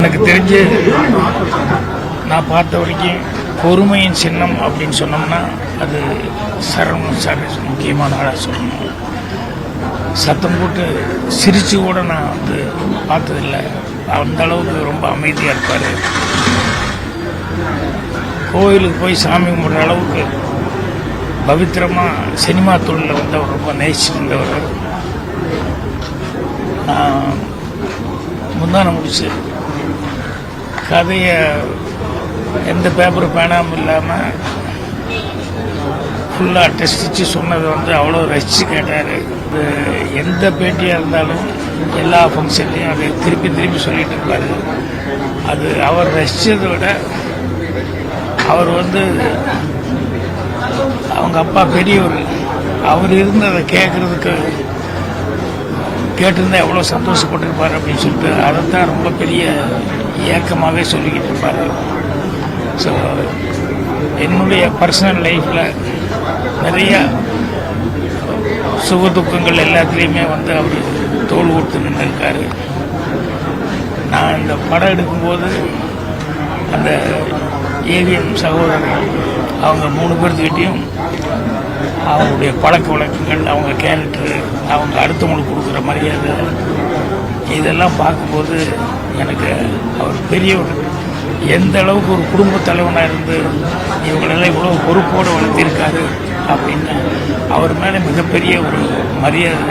எனக்கு தெரிஞ்சு நான் பார்த்த வரைக்கும் பொறுமையின் சின்னம் அப்படின்னு சொன்னோம்னா அது சரவணன் சார் முக்கியமான ஆளாக சொல்லணும். சத்தம் போட்டு சிரிச்சு கூட நான் பார்த்ததில்லை. அந்த அளவுக்கு ரொம்ப அமைதியாக இருப்பார். கோயிலுக்கு போய் சாமி கும்பிட்ற அளவுக்கு பவித்திரமாக சினிமா தொழிலில் வந்தவர், ரொம்ப நேசிச்சு வந்தவர். நான் முந்தான முடிச்சு கதையை எந்த பேப்பரும் பேனாமல் இல்லாமல் ஃபுல்லாக டெஸ்டிச்சு சொன்னதை அவ்வளோ ரசித்து கேட்டார். எந்த பேட்டியாக இருந்தாலும் எல்லா ஃபங்க்ஷன்லையும் அதை திருப்பி திருப்பி சொல்லிட்டு இருப்பார். அது அவர் ரசித்ததை விட அவர் அவங்க அப்பா பெரியவர், அவர் இருந்து அதை கேட்குறதுக்கு கேட்டிருந்தா எவ்வளோ சந்தோஷப்பட்டிருப்பார் அப்படின்னு சொல்லிட்டு அதைத்தான் ரொம்ப பெரிய ஏக்கமாகவே சொல்லிக்கிட்டு இருப்பார். ஸோ என்னுடைய பர்சனல் லைஃப்பில் நிறைய சுக துக்கங்கள் எல்லாத்துலேயுமே அவர் தோள் கொடுத்து நின்று இருக்கார். நான் இந்த படம் எடுக்கும்போது அந்த ஏவிஎம் சகோதரர்கள் அவங்க 3 பேர்த்துக்கிட்டையும் அவங்களுடைய பழக்க வழக்கங்கள், அவங்க கேரக்டரு, அவங்க அடுத்தவங்களுக்கு கொடுக்குற மரியாதை, இதெல்லாம் பார்க்கும்போது எனக்கு அவர் பெரியவர், எந்த அளவுக்கு ஒரு குடும்ப தலைவனாக இருந்து இவங்களெல்லாம் இவ்வளோ பொறுப்போடு வளர்த்திருக்காரு அப்படின்னு அவர் மேலே மிகப்பெரிய ஒரு மரியாதை